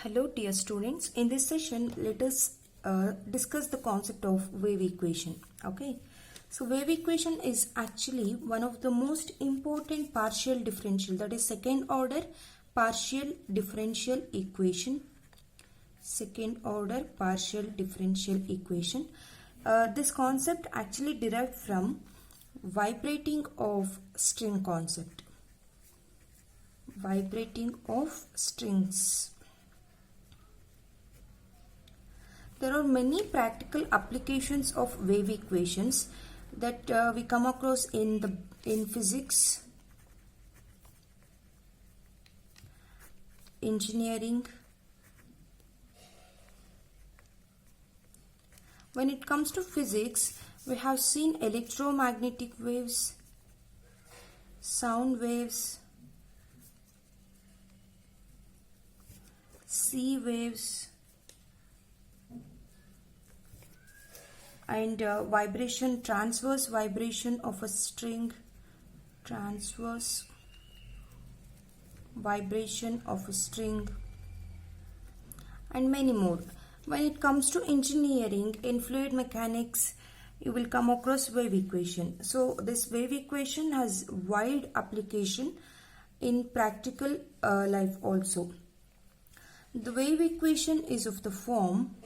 Hello dear students, in this session let us discuss the concept of wave equation. Okay, so wave equation is actually one of the most important partial differential, that is second order partial differential equation. Second order partial differential equation. This concept actually derived from vibrating of string concept. Vibrating of strings. There are many practical applications of wave equations that we come across in physics, engineering. When it comes to physics, we have seen electromagnetic waves, sound waves, C waves, and transverse vibration of a string, transverse vibration of a string, and many more. When it comes to engineering, in fluid mechanics, you will come across wave equation. So this wave equation has wide application in practical life also. The wave equation is of the form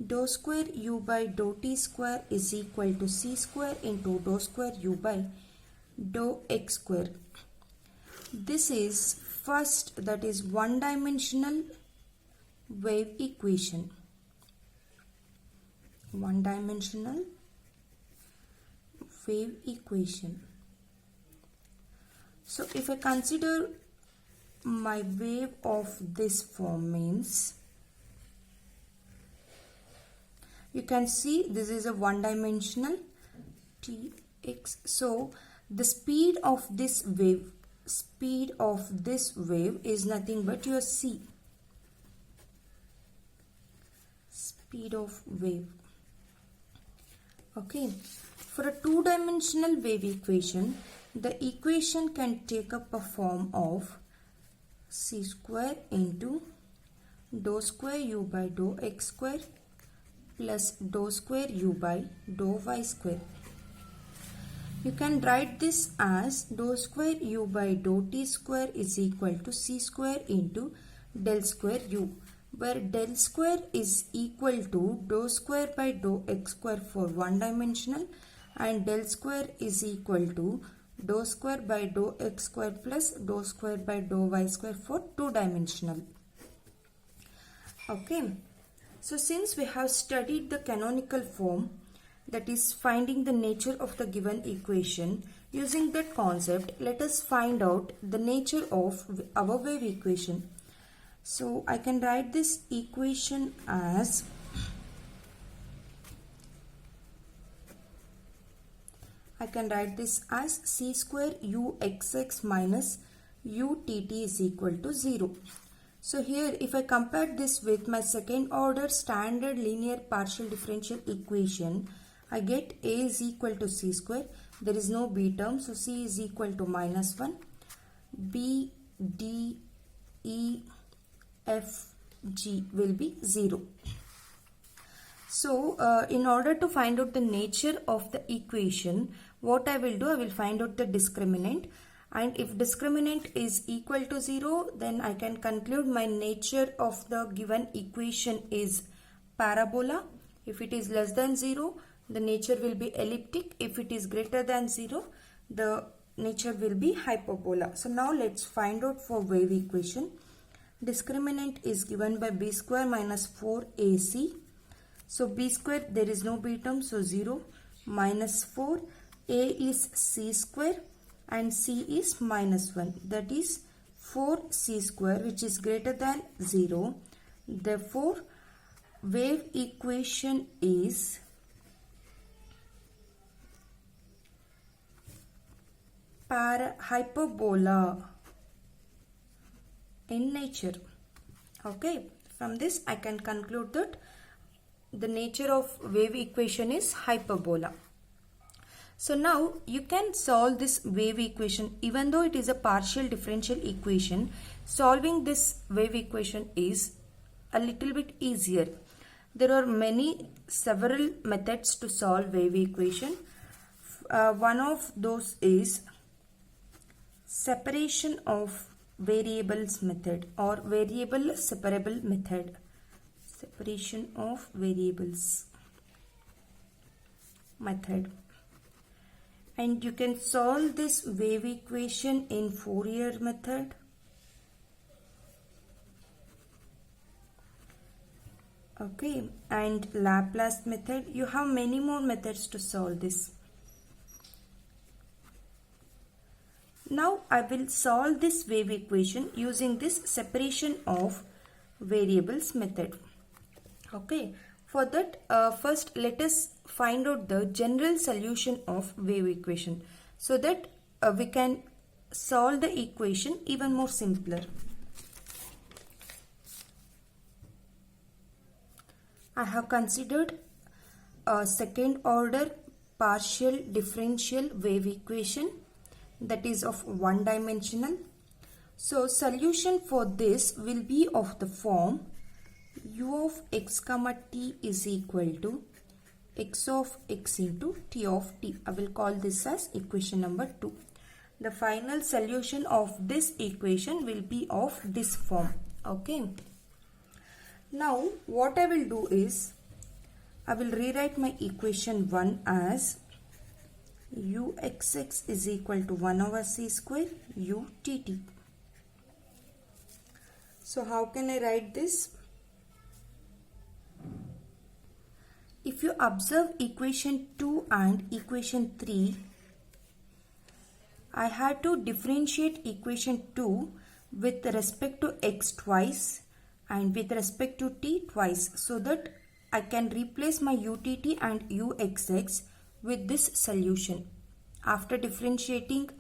dou square u by dou t square is equal to c square into dou square u by dou x square. This is first, that is one dimensional wave equation. One dimensional wave equation. So if I consider my wave of this form, means you can see this is a one dimensional tx. So the speed of this wave is nothing but your c, speed of wave. Okay, for a two-dimensional wave equation, the equation can take up a form of c square into dou square u by dou x square plus dou square u by dou y square. You can write this as dou square u by dou t square is equal to c square into del square u, where del square is equal to dou square by dou x square for one dimensional and del square is equal to dou square by dou x square plus dou square by dou y square for two dimensional. Okay. So since we have studied the canonical form, that is finding the nature of the given equation, using that concept, let us find out the nature of our wave equation. So I can write this equation as c square uxx minus utt is equal to 0. So here if I compare this with my second order standard linear partial differential equation, I get a is equal to c square. There is no b term, so c is equal to minus 1. b, d, e, f, g will be 0. So in order to find out the nature of the equation, what I will do, I will find out the discriminant. And if discriminant is equal to 0, then I can conclude my nature of the given equation is parabola. If it is less than 0, the nature will be elliptic. If it is greater than 0, the nature will be hyperbola. So now let's find out for wave equation. Discriminant is given by b square minus 4ac. So b square, there is no b term, so 0, minus 4, a is c square, and c is minus 1, that is 4c square, which is greater than 0. Therefore wave equation is hyperbola in nature. Okay, from this I can conclude that the nature of wave equation is hyperbola. So now you can solve this wave equation. Even though it is a partial differential equation, solving this wave equation is a little bit easier. There are several methods to solve wave equation. One of those is separation of variables method or variable separable method. Separation of variables method. And you can solve this wave equation in Fourier method. Okay, and Laplace method. You have many more methods to solve this. Now I will solve this wave equation using this separation of variables method. Okay, for that first let us find out the general solution of wave equation so that we can solve the equation even more simpler. I have considered a second order partial differential wave equation that is of one dimensional. So solution for this will be of the form u of x comma t is equal to x of x into t of t. I will call this as equation number 2. The final solution of this equation will be of this form. Okay. Now what I will do is I will rewrite my equation 1 as uxx is equal to 1 over c square utt. So how can I write this? If you observe equation 2 and equation 3, I had to differentiate equation 2 with respect to x twice and with respect to t twice so that I can replace my utt and uxx with this solution. After differentiating,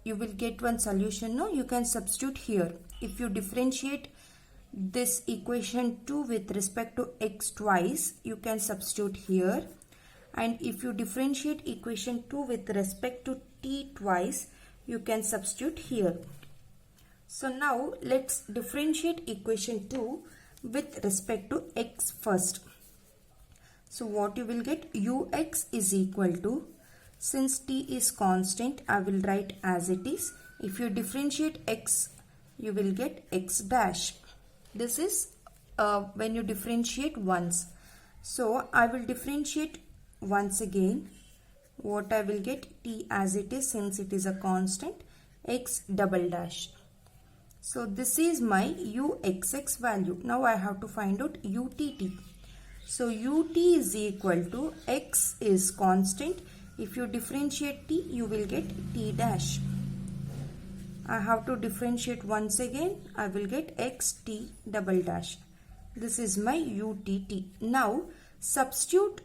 you will get one solution. No, you can substitute here. If you differentiate this equation 2 with respect to x twice, you can substitute here. And if you differentiate equation 2 with respect to t twice, you can substitute here. So now let's differentiate equation 2 with respect to x first. So what you will get, ux is equal to, since t is constant, I will write as it is. If you differentiate x, you will get x dash. This is when you differentiate once. So I will differentiate once again. What I will get, t as it is, since it is a constant, x double dash. So this is my uxx value. Now I have to find out utt. So ut is equal to, x is constant. If you differentiate t, you will get t dash. I have to differentiate once again. I will get xt double dash. This is my utt. Now substitute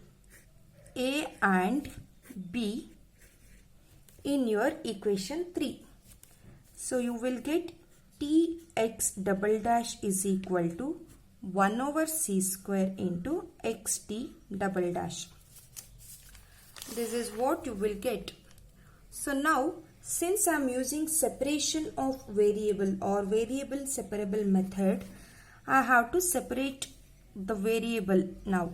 a and b in your equation 3. So you will get tx double dash is equal to 1 over c square into xt double dash. This is what you will get. So now, since I am using separation of variable or variable separable method, I have to separate the variable now.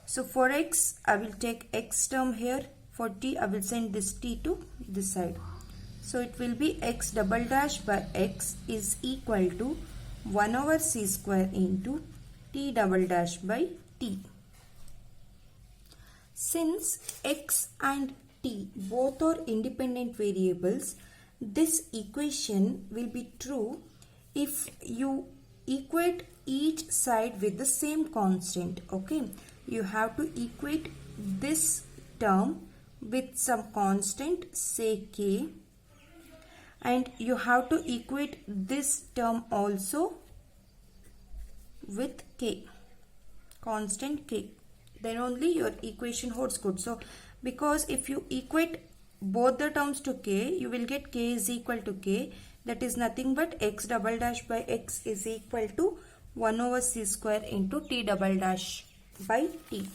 So for x, I will take x term here. For t, I will send this t to this side. So it will be x double dash by x is equal to 1 over c square into t double dash by t. Since x and t both are independent variables, this equation will be true if you equate each side with the same constant. Okay, you have to equate this term with some constant, say k, and you have to equate this term also with k, constant k. Then only your equation holds good. So because if you equate both the terms to k, you will get k is equal to k, that is nothing but x double dash by x is equal to 1 over c square into t double dash by t.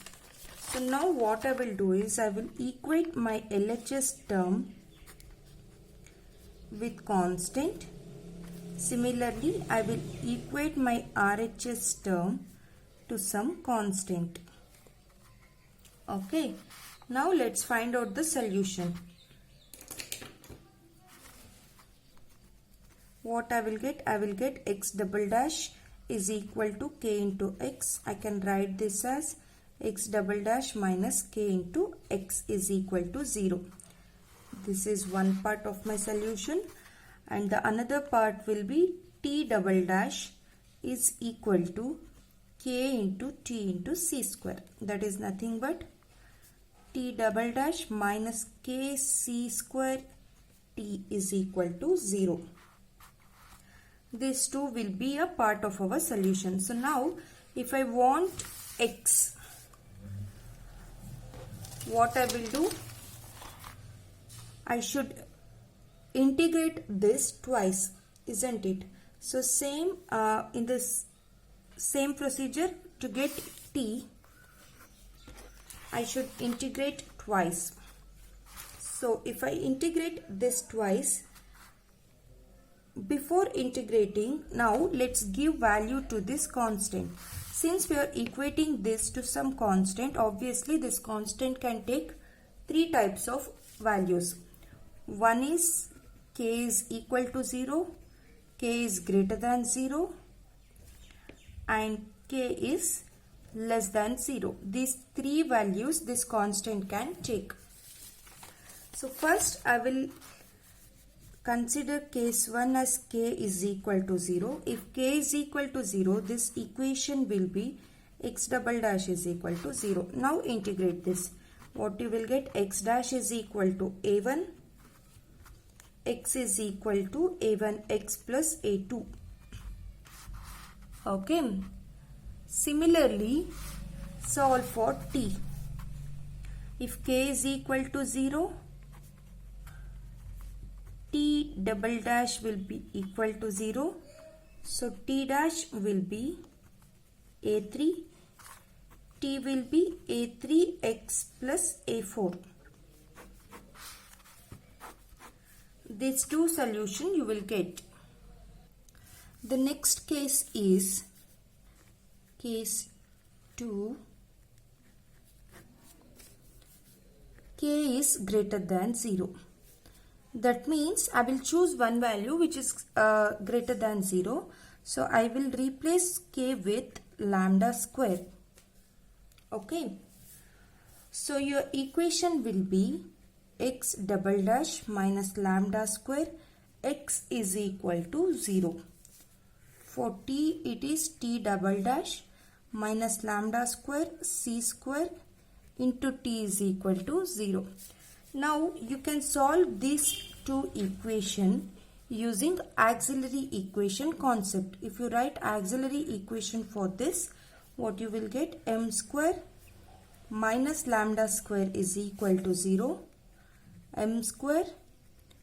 So now what I will do is I will equate my LHS term with constant. Similarly, I will equate my RHS term to some constant. Okay, now let's find out the solution. What I will get? I will get x double dash is equal to k into x. I can write this as x double dash minus k into x is equal to 0. This is one part of my solution, and the another part will be t double dash is equal to k into t into c square. That is nothing but t double dash minus k c square t is equal to 0. These two will be a part of our solution. So now if I want x, what I will do? I should integrate this twice, isn't it? So same in this same procedure, to get t, I should integrate twice. So if I integrate this twice, before integrating, now let's give value to this constant. Since we are equating this to some constant, obviously this constant can take three types of values. One is k is equal to 0, k is greater than 0, and k is less than 0. These three values this constant can take. So first I will consider case 1 as k is equal to 0. If k is equal to 0, this equation will be x double dash is equal to 0. Now integrate this. What you will get? X dash is equal to a1, x is equal to a1x plus a2. Okay. Similarly, solve for t. If k is equal to 0, t double dash will be equal to 0. So t dash will be a3. T will be a3x plus a4. These two solutions you will get. The next case is case 2. K is greater than 0. That means I will choose one value which is greater than 0. So I will replace k with lambda square. Okay. So your equation will be x double dash minus lambda square x is equal to 0. For t, it is t double dash minus lambda square c square into t is equal to 0. Now you can solve these two equations using auxiliary equation concept. If you write auxiliary equation for this, what you will get? M square minus lambda square is equal to 0. M square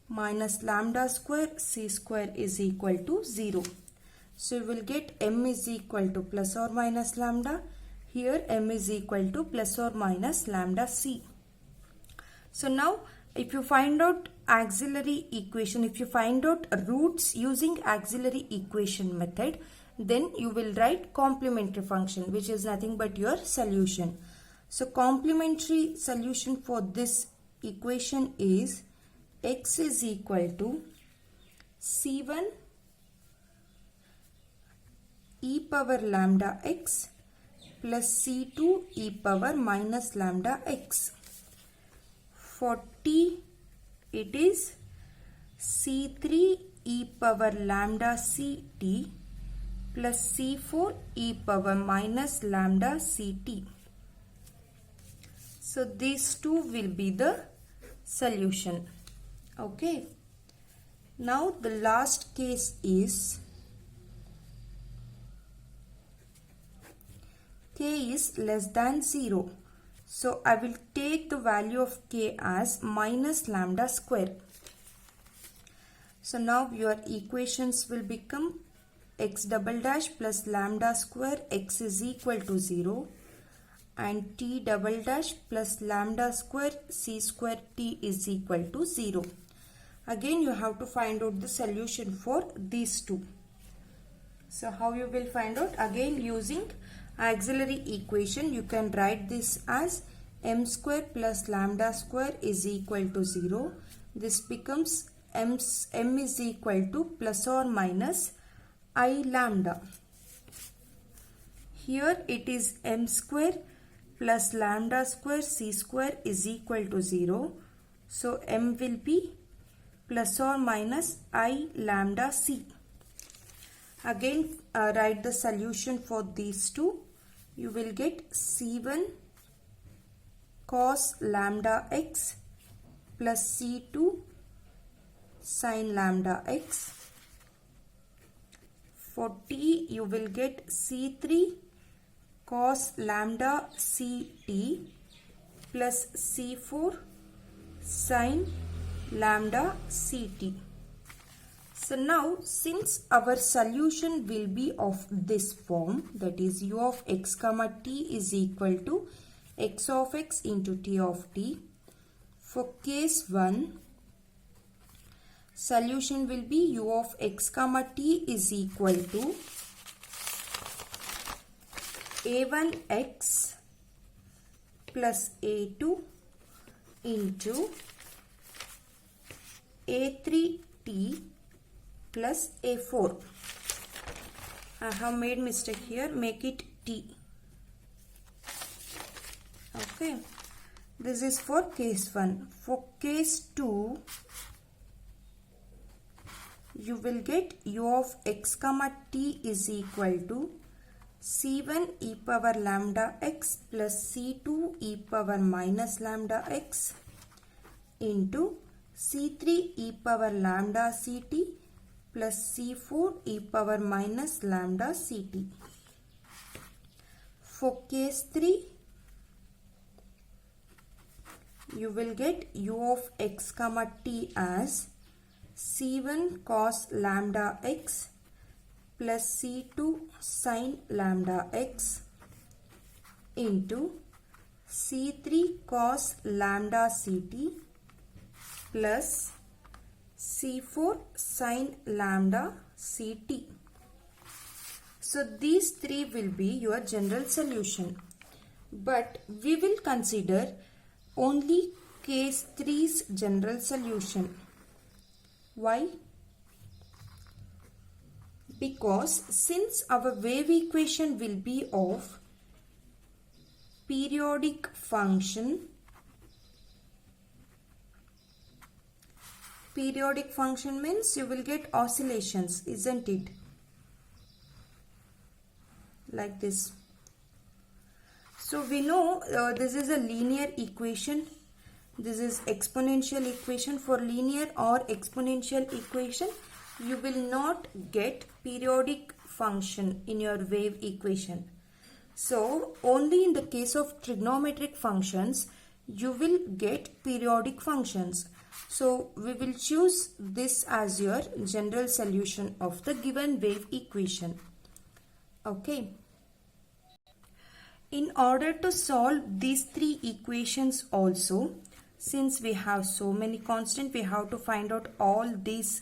minus lambda square c square is equal to 0. So you will get m is equal to plus or minus lambda. Here m is equal to plus or minus lambda c. So now if you find out auxiliary equation, if you find out roots using auxiliary equation method, then you will write complementary function, which is nothing but your solution. So complementary solution for this equation is x is equal to c1 e power lambda x plus c2 e power minus lambda x. For t, it is c3 e power lambda ct plus c4 e power minus lambda ct. So these two will be the solution. Okay. Now the last case is k is less than 0. So I will take the value of k as minus lambda square. So now your equations will become x double dash plus lambda square x is equal to 0. And t double dash plus lambda square c square t is equal to 0. Again you have to find out the solution for these two. So how you will find out? Again using auxiliary equation, you can write this as m square plus lambda square is equal to 0. This becomes m is equal to plus or minus I lambda. Here it is m square plus lambda square c square is equal to 0. So m will be plus or minus I lambda c. Again write the solution for these two. You will get c1 cos lambda x plus c2 sin lambda x. For t you will get c3 cos lambda ct plus c4 sin lambda ct. So now since our solution will be of this form, that is u of x comma t is equal to x of x into t of t, for case 1 solution will be u of x comma t is equal to a1x plus a2 into a3t plus a4. I have made mistake here, make it t. Okay, this is for case 1. For case 2 you will get u of x comma t is equal to c1 e power lambda x plus c2 e power minus lambda x into c3 e power lambda ct plus c4 e power minus lambda ct. For case 3 you will get u of x comma t as c1 cos lambda x plus c2 sin lambda x into c3 cos lambda ct plus c4 sin lambda ct. So these three will be your general solution, but we will consider only case 3's general solution. Why? Because since our wave equation will be of periodic function, periodic function means you will get oscillations, isn't it? Like this. So we know this is a linear equation. This is exponential equation. For linear or exponential equation, you will not get periodic function in your wave equation. So only in the case of trigonometric functions, you will get periodic functions. So we will choose this as your general solution of the given wave equation. Okay. In order to solve these three equations also, since we have so many constants, we have to find out all these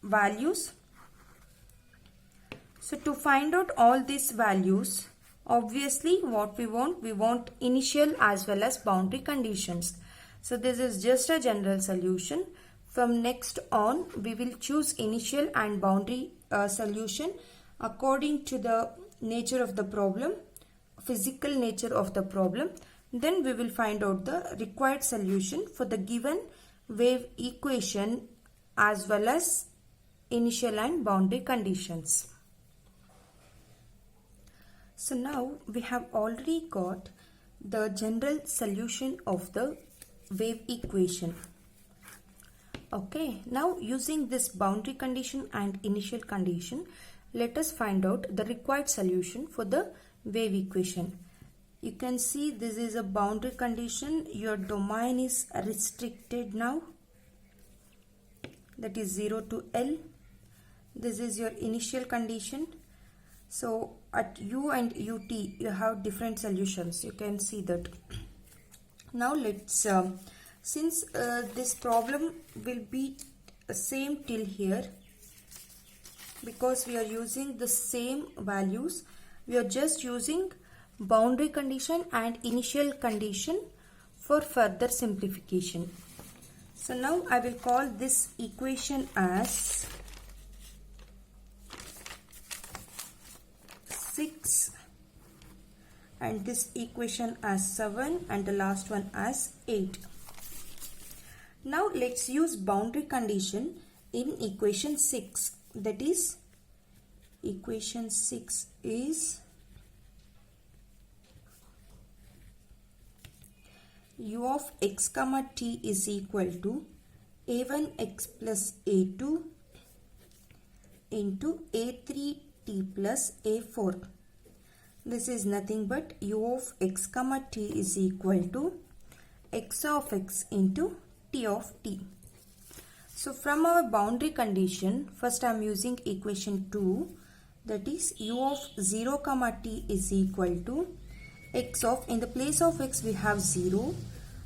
values. So to find out all these values, obviously what we want initial as well as boundary conditions. So this is just a general solution. From next on, we will choose initial and boundary solution according to the nature of the problem, physical nature of the problem. Then we will find out the required solution for the given wave equation as well as initial and boundary conditions. So now we have already got the general solution of the wave equation. Okay, now using this boundary condition and initial condition, let us find out the required solution for the wave equation. You can see this is a boundary condition. Your domain is restricted now, that is 0 to L. This is your initial condition. So at u and ut you have different solutions. You can see that. Now let's Since this problem will be same till here, because we are using the same values, we are just using boundary condition and initial condition for further simplification. So now I will call this equation as 6 and this equation as 7 and the last one as 8. Now let's use boundary condition in equation 6. That is, equation 6 is u of x comma t is equal to a1x plus a2 into a3t plus a4. This is nothing but u of x comma t is equal to x of x into t of t. So from our boundary condition, first I am using equation 2, that is u of 0 comma t is equal to x of, in the place of x we have 0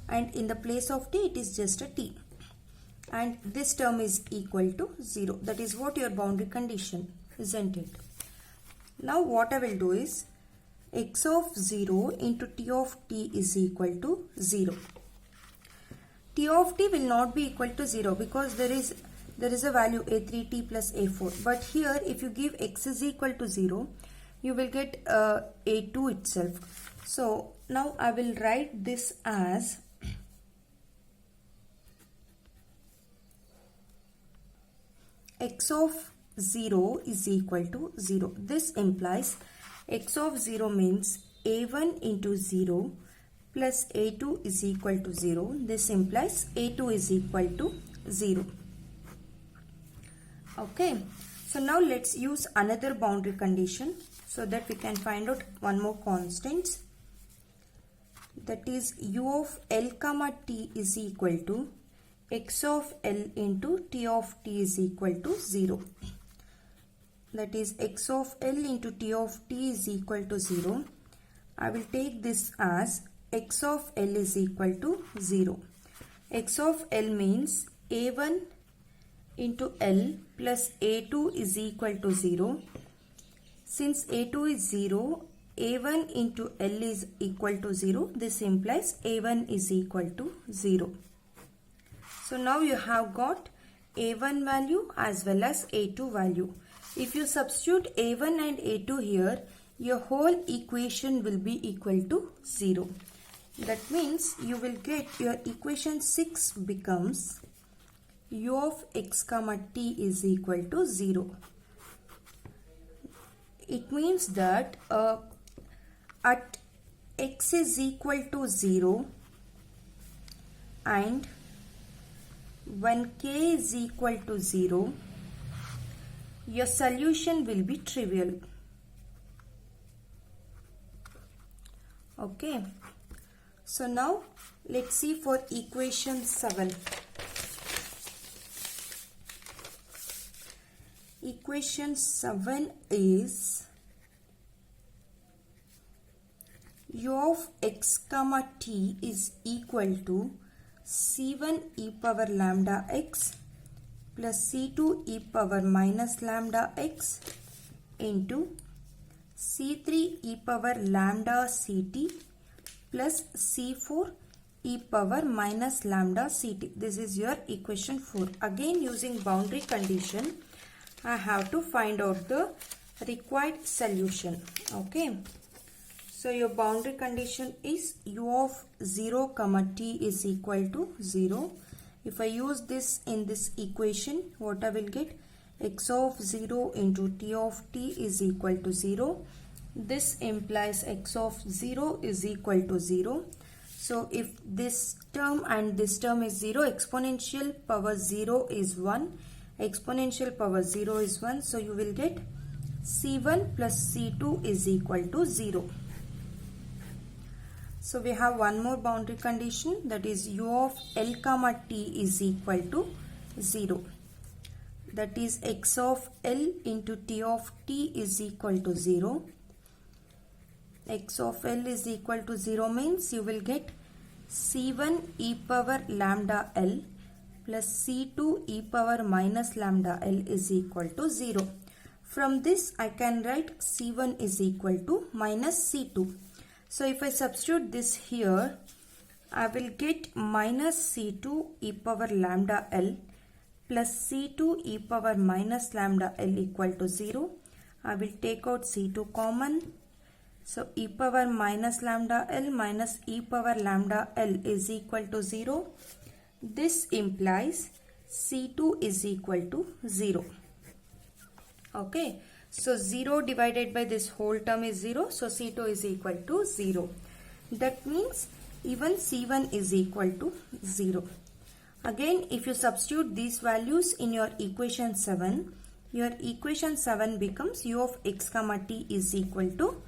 and in the place of t it is just a t, and this term is equal to 0. That is what your boundary condition, isn't it? Now what I will do is x of 0 into t of t is equal to 0. T of t will not be equal to 0 because there is a value a3t plus a4, but here if you give x is equal to 0 you will get a2 itself. So now I will write this as x of 0 is equal to 0. This implies x of 0 means a1 into 0 plus a2 is equal to 0. This implies a2 is equal to 0. Okay, so now let's use another boundary condition so that we can find out one more constant. That is u of l comma t is equal to x of l into t of t is equal to 0. That is x of l into t of t is equal to 0. I will take this as x of l is equal to 0. X of l means a1 into l plus a2 is equal to 0. Since a2 is 0, a1 into l is equal to 0. This implies a1 is equal to 0. So now you have got a1 value as well as a2 value. If you substitute a1 and a2 here, your whole equation will be equal to 0. That means you will get your equation 6 becomes u of x comma t is equal to 0. It means that at x is equal to 0 and when k is equal to 0, your solution will be trivial. Okay. So now let's see for equation 7. Equation 7 is u of x comma t is equal to c1 e power lambda x plus c2 e power minus lambda x into c3 e power lambda ct plus c4 e power minus lambda ct. This is your equation 4. Again, using boundary condition, I have to find out the required solution. Okay. So your boundary condition is u of 0 comma t is equal to 0. If I use this in this equation, what I will get? X of 0 into t of t is equal to 0. This implies x of 0 is equal to 0. So if this term and this term is 0, exponential power 0 is 1. Exponential power 0 is 1. So you will get c1 plus c2 is equal to 0. So we have one more boundary condition, that is u of l comma t is equal to 0. That is x of l into t of t is equal to 0. X of l is equal to 0 means you will get C1 e power lambda L plus C2 e power minus lambda L is equal to 0. From this I can write C1 is equal to minus C2. So if I substitute this here, I will get minus C2 e power lambda L plus C2 e power minus lambda L equal to 0. I will take out C2 common. So e power minus lambda L minus e power lambda L is equal to 0. This implies C2 is equal to 0. Okay. So 0 divided by this whole term is 0. So C2 is equal to 0. That means even C1 is equal to 0. Again, if you substitute these values in your equation 7, your equation 7 becomes u of x comma t is equal to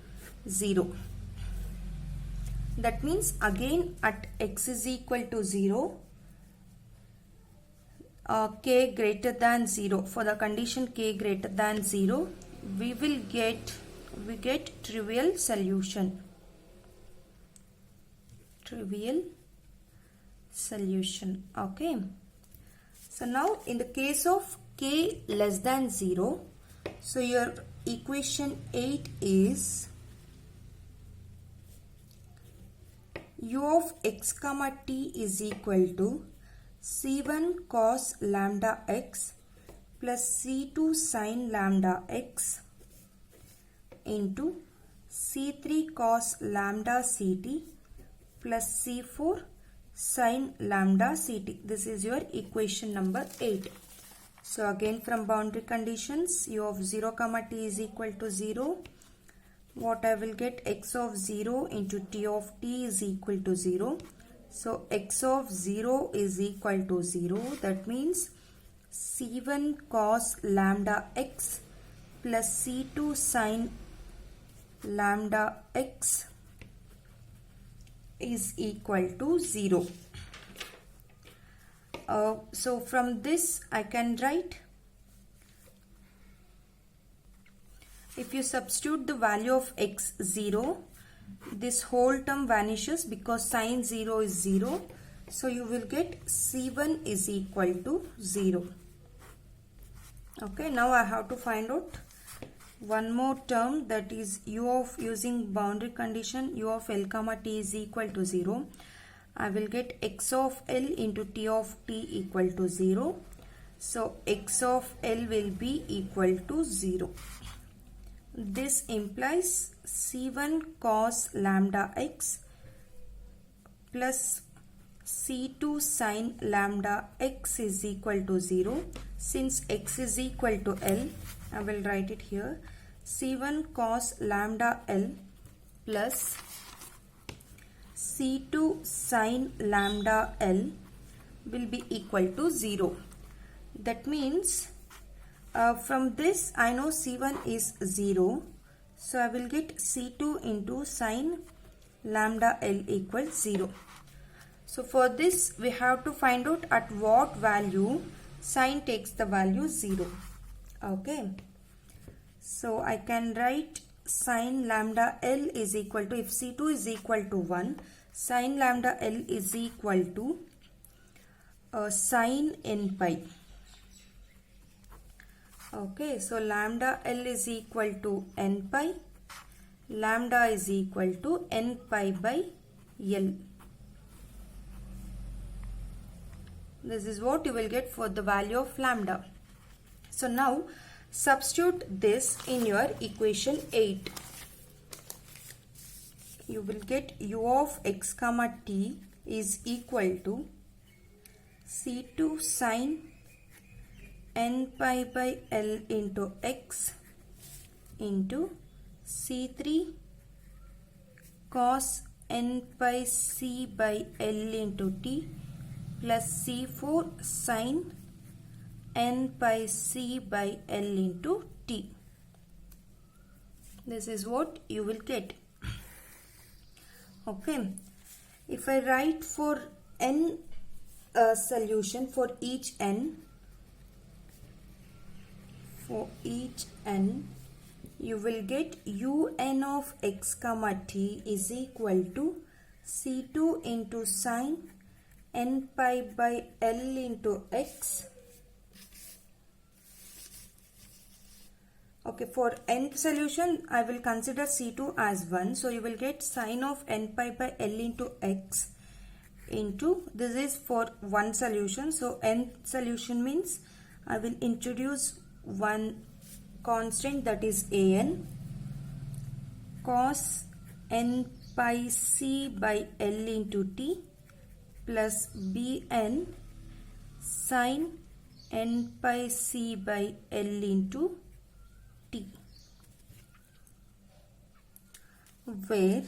0. That means again at x is equal to 0, k greater than 0, for the condition k greater than 0, we get trivial solution. Okay. So now in the case of k less than 0, so your equation 8 is u of x comma t is equal to C1 cos lambda x plus C2 sin lambda x into C3 cos lambda ct plus C4 sin lambda ct. This is your equation number 8. So again from boundary conditions, u of 0 comma t is equal to 0. What I will get, x of 0 into t of t is equal to 0. So x of 0 is equal to 0. That means C1 cos lambda x plus C2 sin lambda x is equal to 0. So from this I can write, if you substitute the value of x 0, this whole term vanishes because sin 0 is 0. So you will get C1 is equal to 0. Okay, now I have to find out one more term, that is u of, using boundary condition u of L comma t is equal to 0. I will get x of L into t of t equal to 0. So x of L will be equal to 0. This implies C1 cos lambda x plus C2 sin lambda x is equal to 0. Since x is equal to L, I will write it here. C1 cos lambda L plus C2 sin lambda L will be equal to 0. That means from this I know C1 is 0. So I will get C2 into sin lambda L equals 0. So for this we have to find out at what value sin takes the value 0. Okay. So I can write sin lambda L is equal to, if C2 is equal to 1, sin lambda L is equal to sin n pi. Okay, so lambda L is equal to n pi, lambda is equal to n pi by L. This is what you will get for the value of lambda. So now substitute this in your equation 8. You will get u of x comma t is equal to C2 sin n pi by L into x into C3 cos n pi c by L into t plus C4 sin n pi c by L into t. This is what you will get. Okay. If I write for n solution for each n, you will get un of x comma t is equal to C2 into sine n pi by L into x. Okay, for nth solution, I will consider C2 as 1. So, you will get sine of n pi by L into x into, this is for one solution. So, nth solution means I will introduce one constant, that is an, cos n pi c by L into t plus bn sine n pi c by L into t, where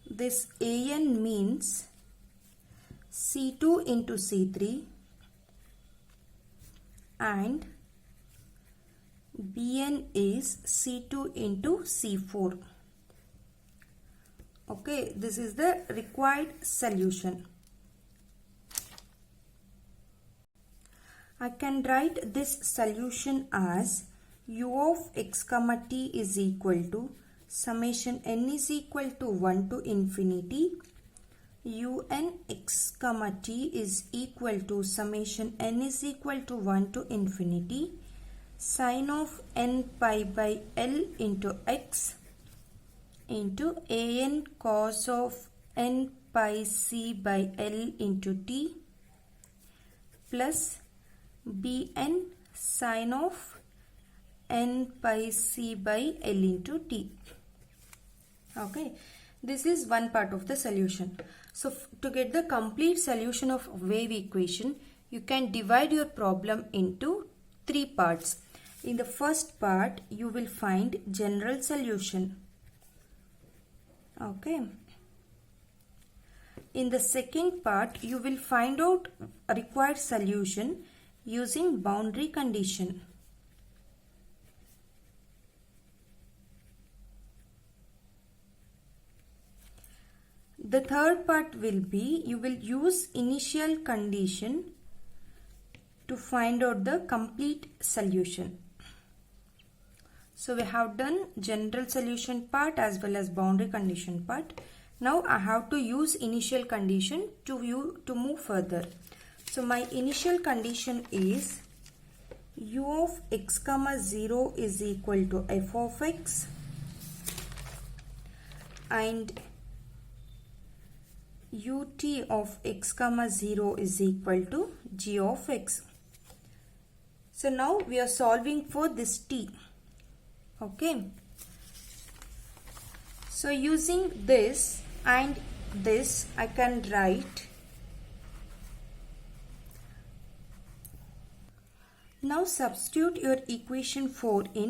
this an means C2 into C3 and bn is C2 into C4. Okay, this is the required solution. I can write this solution as u of x comma t is equal to summation n is equal to 1 to infinity un x comma t is equal to summation n is equal to 1 to infinity sine of n pi by L into x into an cos of n pi c by L into t plus bn sine of n pi c by L into t. Okay, this is one part of the solution. So to get the complete solution of wave equation, you can divide your problem into three parts. In the first part, you will find general solution. Okay. In the second part, you will find out a required solution using boundary condition. The third part will be, you will use initial condition to find out the complete solution. So we have done general solution part as well as boundary condition part. Now I have to use initial condition to move further. So my initial condition is u of x comma 0 is equal to f of x and ut of x comma 0 is equal to g of x. So now we are solving for this t. Okay. So using this and this, I can write. Now substitute your equation 4 in